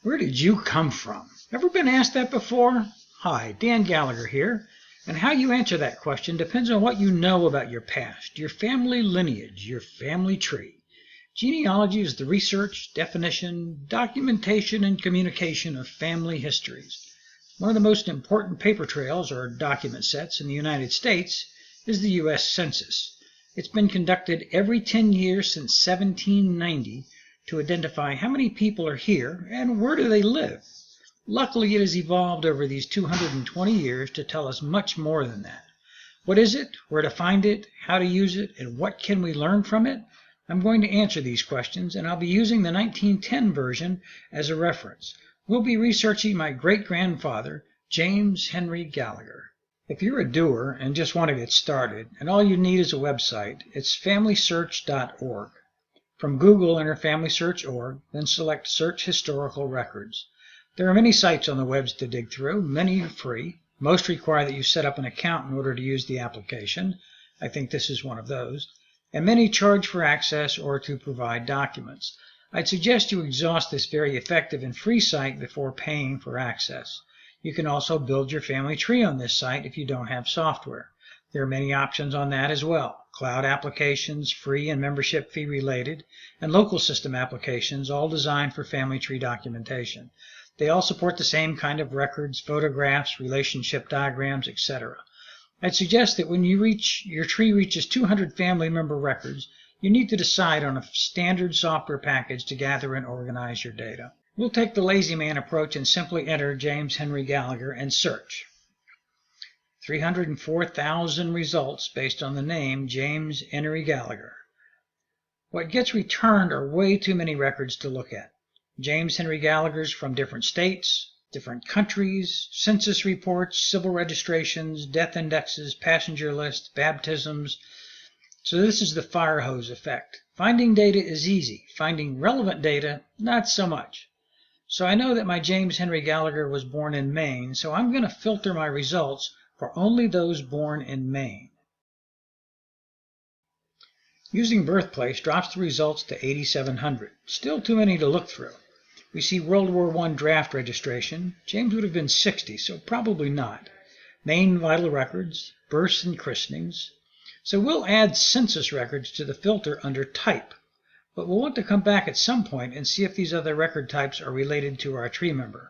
Where did you come from? Ever been asked that before? Hi, Dan Gallagher here. And how you answer that question depends on what you know about your past, your family lineage, your family tree. Genealogy is the research, definition, documentation, and communication of family histories. One of the most important paper trails or document sets in the United States is the US Census. It's been conducted every 10 years since 1790 to identify how many people are here and where do they live. Luckily, it has evolved over these 220 years to tell us much more than that. What is it, where to find it, how to use it, and what can we learn from it? I'm going to answer these questions, and I'll be using the 1910 version as a reference. We'll be researching my great-grandfather, James Henry Gallagher. If you're a doer and just want to get started, and all you need is a website, it's familysearch.org. From Google, enter FamilySearch.org, then select Search Historical Records. There are many sites on the web to dig through, many are free. Most require that you set up an account in order to use the application. I think this is one of those. And many charge for access or to provide documents. I'd suggest you exhaust this very effective and free site before paying for access. You can also build your family tree on this site if you don't have software. There are many options on that as well. Cloud applications, free and membership fee related, and local system applications, all designed for family tree documentation. They all support the same kind of records, photographs, relationship diagrams, etc. I'd suggest that when your tree reaches 200 family member records, you need to decide on a standard software package to gather and organize your data. We'll take the lazy man approach and simply enter James Henry Gallagher and search. 304,000 results based on the name James Henry Gallagher. What gets returned are way too many records to look at. James Henry Gallagher's from different states, different countries, census reports, civil registrations, death indexes, passenger lists, baptisms. So this is the fire hose effect. Finding data is easy. Finding relevant data, not so much. So I know that my James Henry Gallagher was born in Maine, so I'm going to filter my results for only those born in Maine. Using birthplace drops the results to 8,700. Still too many to look through. We see World War I draft registration. James would have been 60, so probably not. Maine vital records, births and christenings. So we'll add census records to the filter under type. But we'll want to come back at some point and see if these other record types are related to our tree member.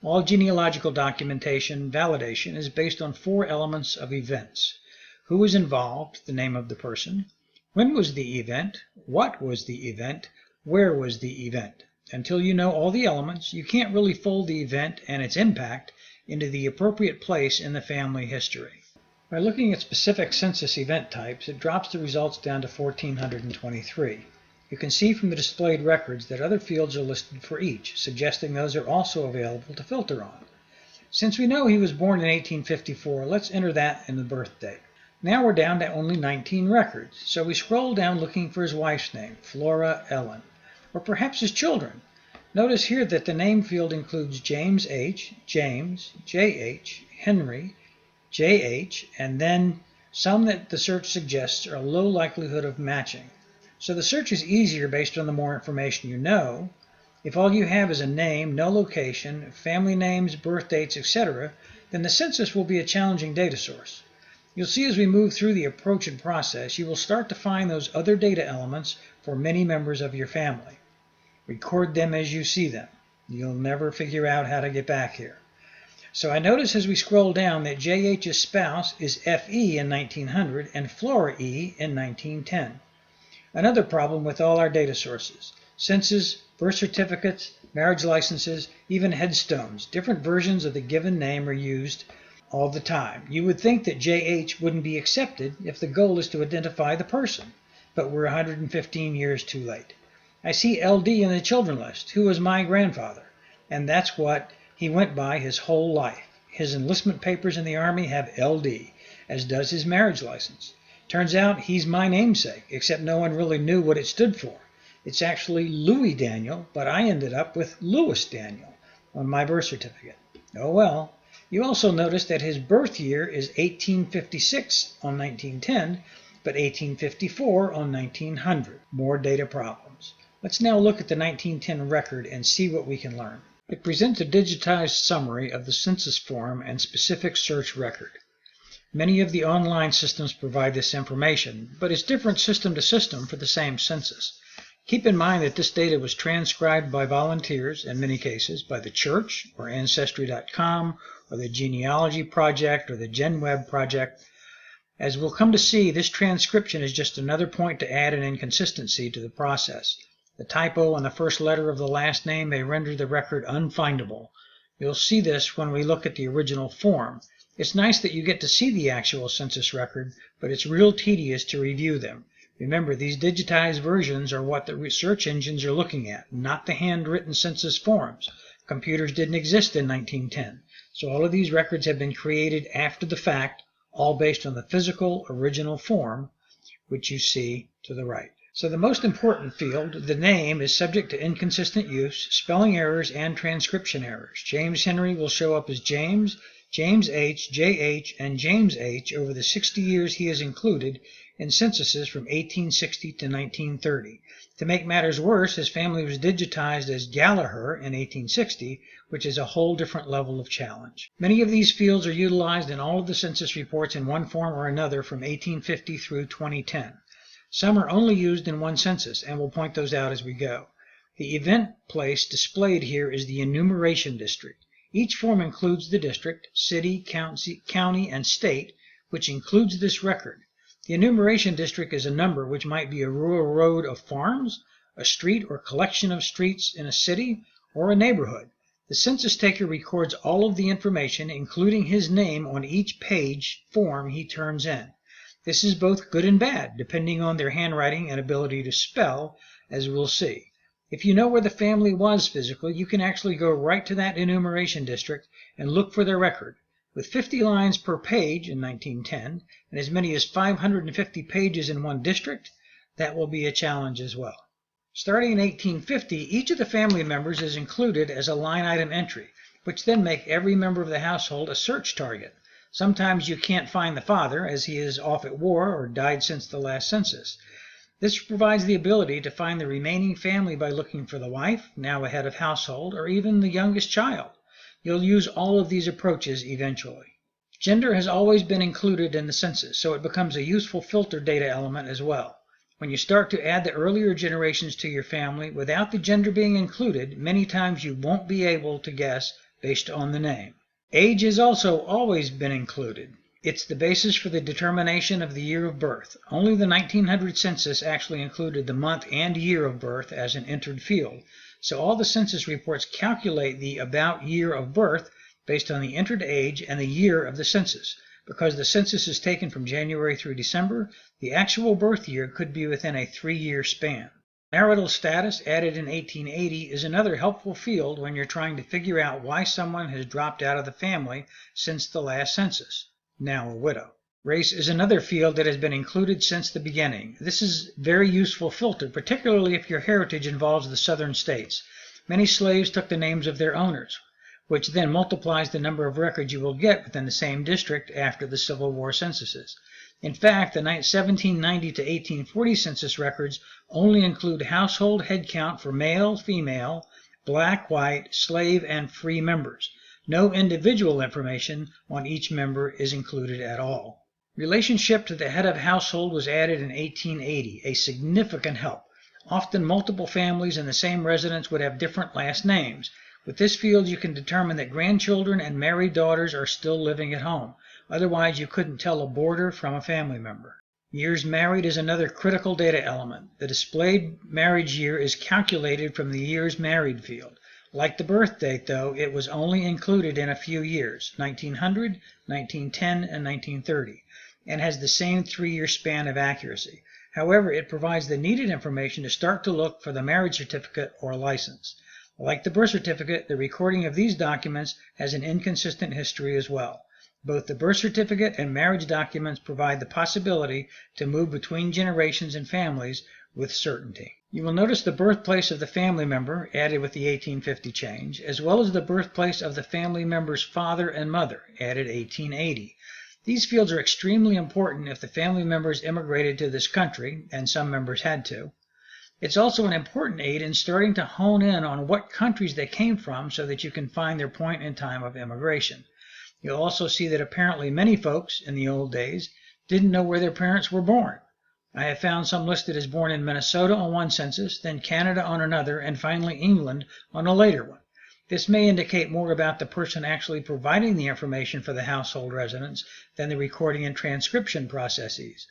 All genealogical documentation validation is based on 4 elements of events. Who was involved, the name of the person. When was the event? What was the event? Where was the event? Until you know all the elements, you can't really fold the event and its impact into the appropriate place in the family history. By looking at specific census event types, it drops the results down to 1,423. You can see from the displayed records that other fields are listed for each, suggesting those are also available to filter on. Since we know he was born in 1854, let's enter that in the birth date. Now we're down to only 19 records, so we scroll down looking for his wife's name, Flora Ellen, or perhaps his children. Notice here that the name field includes James H., James, J.H., Henry, J.H., and then some that the search suggests are low likelihood of matching. So the search is easier based on the more information you know. If all you have is a name, no location, family names, birth dates, etc., then the census will be a challenging data source. You'll see as we move through the approach and process, you will start to find those other data elements for many members of your family. Record them as you see them. You'll never figure out how to get back here. So I notice as we scroll down that J.H.'s spouse is F.E. in 1900 and Flora E. in 1910. Another problem with all our data sources. Census, birth certificates, marriage licenses, even headstones. Different versions of the given name are used all the time. You would think that JH wouldn't be accepted if the goal is to identify the person, but we're 115 years too late. I see LD in the children list, who was my grandfather, and that's what he went by his whole life. His enlistment papers in the Army have LD, as does his marriage license. Turns out he's my namesake, except no one really knew what it stood for. It's actually Louis Daniel, but I ended up with Louis Daniel on my birth certificate. Oh well. You also notice that his birth year is 1856 on 1910, but 1854 on 1900. More data problems. Let's now look at the 1910 record and see what we can learn. It presents a digitized summary of the census form and specific search record. Many of the online systems provide this information, but it's different system to system for the same census. Keep in mind that this data was transcribed by volunteers, in many cases, by the church, or Ancestry.com, or the Genealogy Project, or the GenWeb Project. As we'll come to see, this transcription is just another point to add an inconsistency to the process. The typo on the first letter of the last name may render the record unfindable. You'll see this when we look at the original form. It's nice that you get to see the actual census record, but it's real tedious to review them. Remember, these digitized versions are what the search engines are looking at, not the handwritten census forms. Computers didn't exist in 1910, so all of these records have been created after the fact, all based on the physical original form, which you see to the right. So the most important field, the name, is subject to inconsistent use, spelling errors, and transcription errors. James Henry will show up as James, James H., J.H., and James H. over the 60 years he is included in censuses from 1860 to 1930. To make matters worse, his family was digitized as Gallagher in 1860, which is a whole different level of challenge. Many of these fields are utilized in all of the census reports in one form or another from 1850 through 2010. Some are only used in one census, and we'll point those out as we go. The event place displayed here is the enumeration district. Each form includes the district, city, county, and state, which includes this record. The enumeration district is a number which might be a rural road of farms, a street or collection of streets in a city, or a neighborhood. The census taker records all of the information, including his name, on each page form he turns in. This is both good and bad, depending on their handwriting and ability to spell, as we'll see. If you know where the family was physically, you can actually go right to that enumeration district and look for their record. With 50 lines per page in 1910, and as many as 550 pages in one district, that will be a challenge as well. Starting in 1850, each of the family members is included as a line item entry, which then make every member of the household a search target. Sometimes you can't find the father, as he is off at war or died since the last census. This provides the ability to find the remaining family by looking for the wife, now a head of household, or even the youngest child. You'll use all of these approaches eventually. Gender has always been included in the census, so it becomes a useful filter data element as well. When you start to add the earlier generations to your family without the gender being included, many times you won't be able to guess based on the name. Age has also always been included. It's the basis for the determination of the year of birth. Only the 1900 census actually included the month and year of birth as an entered field. So all the census reports calculate the about year of birth based on the entered age and the year of the census. Because the census is taken from January through December, the actual birth year could be within a 3-year span. Marital status, added in 1880, is another helpful field when you're trying to figure out why someone has dropped out of the family since the last census, now a widow. Race is another field that has been included since the beginning. This is a very useful filter, particularly if your heritage involves the southern states. Many slaves took the names of their owners, which then multiplies the number of records you will get within the same district after the Civil War censuses. In fact, the 1790 to 1840 census records only include household head count for male, female, black, white, slave, and free members. No individual information on each member is included at all. Relationship to the head of household was added in 1880, a significant help. Often multiple families in the same residence would have different last names. With this field, you can determine that grandchildren and married daughters are still living at home. Otherwise, you couldn't tell a boarder from a family member. Years married is another critical data element. The displayed marriage year is calculated from the years married field. Like the birth date, though, it was only included in a few years, 1900, 1910, and 1930, and has the same 3-year span of accuracy. However, it provides the needed information to start to look for the marriage certificate or license. Like the birth certificate, the recording of these documents has an inconsistent history as well. Both the birth certificate and marriage documents provide the possibility to move between generations and families with certainty. You will notice the birthplace of the family member added with the 1850 change, as well as the birthplace of the family member's father and mother added 1880. These fields are extremely important if the family members immigrated to this country, and some members had to. It's also an important aid in starting to hone in on what countries they came from so that you can find their point in time of immigration. You'll also see that apparently many folks in the old days didn't know where their parents were born. I have found some listed as born in Minnesota on one census, then Canada on another, and finally England on a later one. This may indicate more about the person actually providing the information for the household residents than the recording and transcription processes.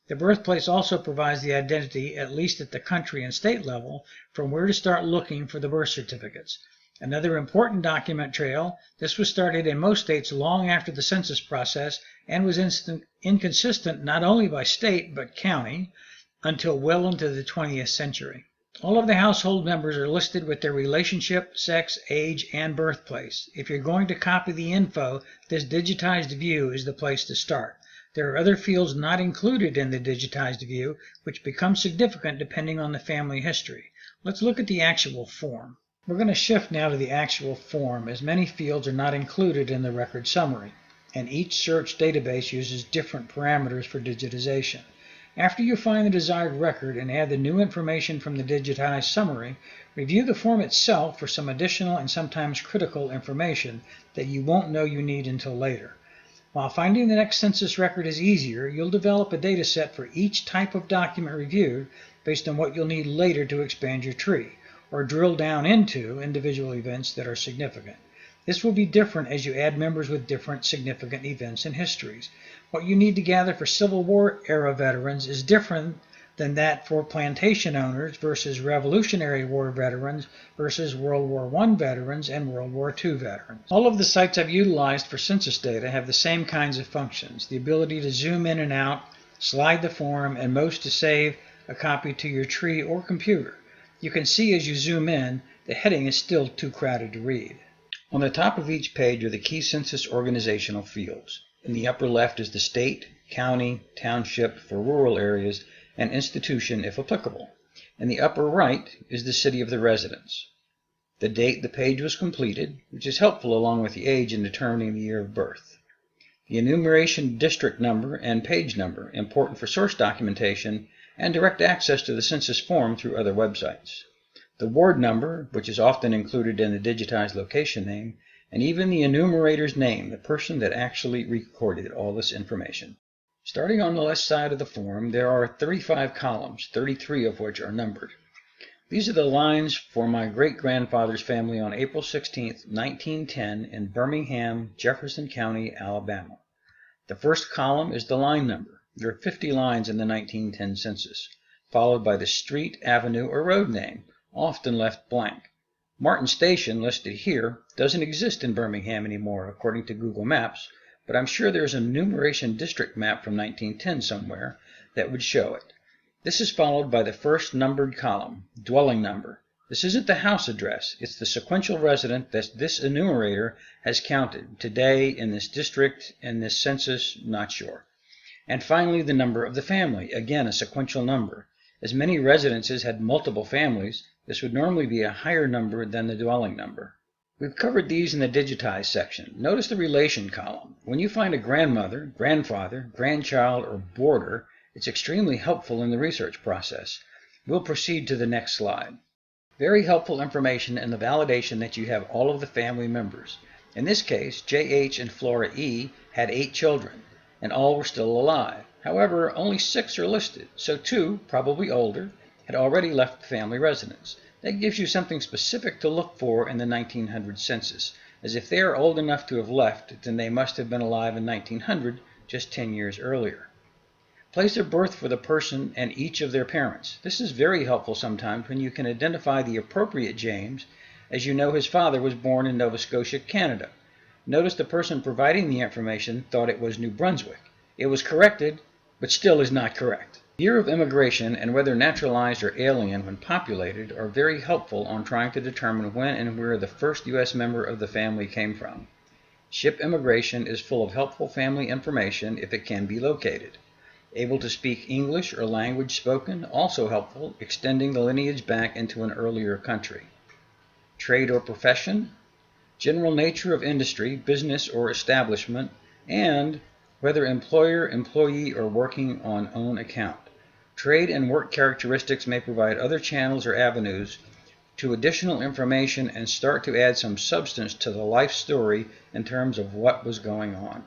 The birthplace also provides the identity, at least at the country and state level, from where to start looking for the birth certificates. Another important document trail, this was started in most states long after the census process and was inconsistent not only by state but county until well into the 20th century. All of the household members are listed with their relationship, sex, age, and birthplace. If you're going to copy the info, this digitized view is the place to start. There are other fields not included in the digitized view, which become significant depending on the family history. Let's look at the actual form. We're going to shift now to the actual form, as many fields are not included in the record summary, and each search database uses different parameters for digitization. After you find the desired record and add the new information from the digitized summary, review the form itself for some additional and sometimes critical information that you won't know you need until later. While finding the next census record is easier, you'll develop a data set for each type of document reviewed based on what you'll need later to expand your tree, or drill down into individual events that are significant. This will be different as you add members with different significant events and histories. What you need to gather for Civil War era veterans is different than that for plantation owners versus Revolutionary War veterans versus World War I veterans and World War II veterans. All of the sites I've utilized for census data have the same kinds of functions: the ability to zoom in and out, slide the form, and most to save a copy to your tree or computer. You can see as you zoom in, the heading is still too crowded to read. On the top of each page are the key census organizational fields. In the upper left is the state, county, township for rural areas, and institution if applicable. In the upper right is the city of the residence, the date the page was completed, which is helpful along with the age in determining the year of birth. The enumeration district number and page number, important for source documentation and direct access to the census form through other websites. The ward number, which is often included in the digitized location name, and even the enumerator's name, the person that actually recorded all this information. Starting on the left side of the form, there are 35 columns, 33 of which are numbered. These are the lines for my great-grandfather's family on April 16, 1910 in Birmingham, Jefferson County, Alabama. The first column is the line number. There are 50 lines in the 1910 census, followed by the street, avenue, or road name, often left blank. Martin Station, listed here, doesn't exist in Birmingham anymore according to Google Maps, but I'm sure there's a enumeration district map from 1910 somewhere that would show it. This is followed by the first numbered column, dwelling number. This isn't the house address, it's the sequential resident that this enumerator has counted. Today, in this district, in this census, not sure. And finally, the number of the family, again a sequential number. As many residences had multiple families, this would normally be a higher number than the dwelling number. We've covered these in the digitized section. Notice the relation column. When you find a grandmother, grandfather, grandchild, or boarder, it's extremely helpful in the research process. We'll proceed to the next slide. Very helpful information in the validation that you have all of the family members. In this case, J.H. and Flora E. had 8 children, and all were still alive. However, only 6 are listed, so 2, probably older, had already left the family residence. That gives you something specific to look for in the 1900 census, as if they are old enough to have left, then they must have been alive in 1900, just 10 years earlier. Place of birth for the person and each of their parents. This is very helpful sometimes when you can identify the appropriate James, as you know his father was born in Nova Scotia, Canada. Notice the person providing the information thought it was New Brunswick. It was corrected, but still is not correct. Year of immigration and whether naturalized or alien when populated are very helpful on trying to determine when and where the first U.S. member of the family came from. Ship immigration is full of helpful family information if it can be located. Able to speak English or language spoken, also helpful, extending the lineage back into an earlier country. Trade or profession, general nature of industry, business or establishment, and whether employer, employee, or working on own account. Trade and work characteristics may provide other channels or avenues to additional information and start to add some substance to the life story in terms of what was going on.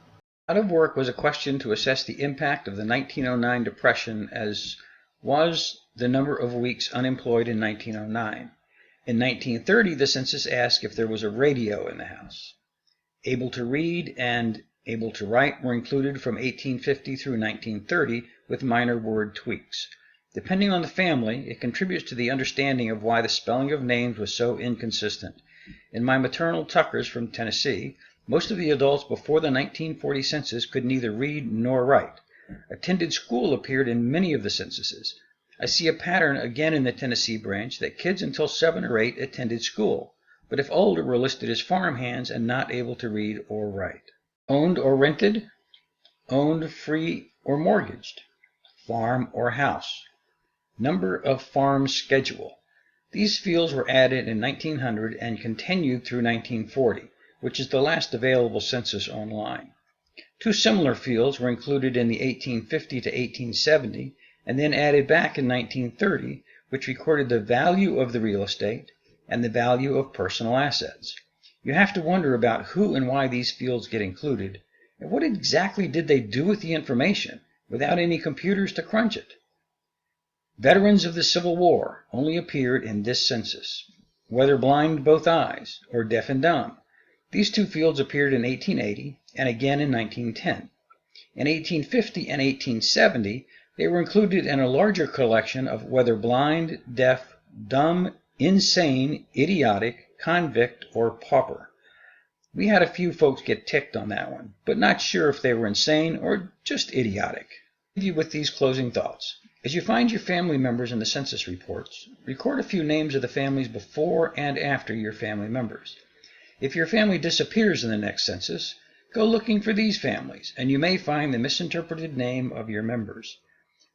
Out of work was a question to assess the impact of the 1909 Depression, as was the number of weeks unemployed in 1909. In 1930, the census asked if there was a radio in the house. Able to read and able to write were included from 1850 through 1930 with minor word tweaks. Depending on the family, it contributes to the understanding of why the spelling of names was so inconsistent. In my maternal Tuckers from Tennessee, most of the adults before the 1940 census could neither read nor write. Attended school appeared in many of the censuses. I see a pattern again in the Tennessee branch that kids until 7 or 8 attended school, but if older were listed as farmhands and not able to read or write. Owned or rented, owned, free, or mortgaged, farm or house. Number of farms schedule. These fields were added in 1900 and continued through 1940, which is the last available census online. Two similar fields were included in the 1850 to 1870 and then added back in 1930, which recorded the value of the real estate and the value of personal assets. You have to wonder about who and why these fields get included, and what exactly did they do with the information without any computers to crunch it. Veterans of the Civil War only appeared in this census. Whether blind both eyes or deaf and dumb. These two fields appeared in 1880 and again in 1910. In 1850 and 1870, they were included in a larger collection of whether blind, deaf, dumb, insane, idiotic, convict, or pauper. We had a few folks get ticked on that one, but not sure if they were insane or just idiotic. I'll leave you with these closing thoughts. As you find your family members in the census reports, record a few names of the families before and after your family members. If your family disappears in the next census, go looking for these families, and you may find the misinterpreted name of your members.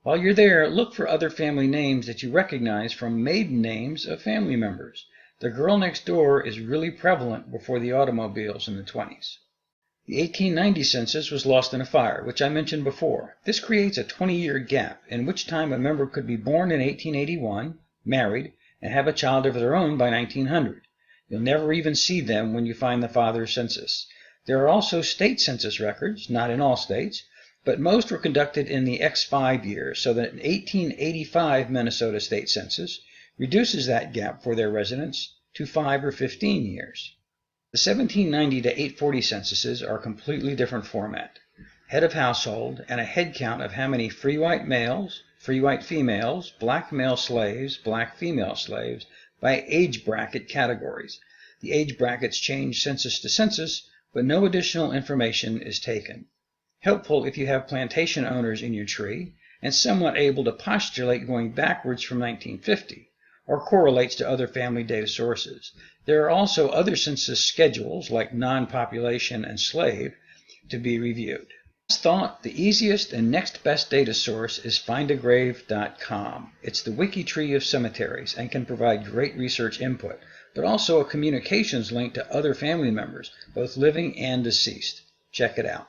While you're there, look for other family names that you recognize from maiden names of family members. The girl next door is really prevalent before the automobiles in the 20s. The 1890 census was lost in a fire, which I mentioned before. This creates a 20-year gap, in which time a member could be born in 1881, married, and have a child of their own by 1900. You'll never even see them when you find the father's census. There are also state census records, not in all states, but most were conducted in the X5 years, so that an 1885 Minnesota state census reduces that gap for their residents to 5 or 15 years. The 1790 to 840 censuses are a completely different format. Head of household and a head count of how many free white males, free white females, black male slaves, black female slaves, by age bracket categories. The age brackets change census to census, but no additional information is taken. Helpful if you have plantation owners in your tree, and somewhat able to postulate going backwards from 1950, or correlates to other family data sources. There are also other census schedules, like non-population and slave, to be reviewed. Last thought, the easiest and next best data source is findagrave.com. It's the wiki tree of cemeteries and can provide great research input, but also a communications link to other family members, both living and deceased. Check it out.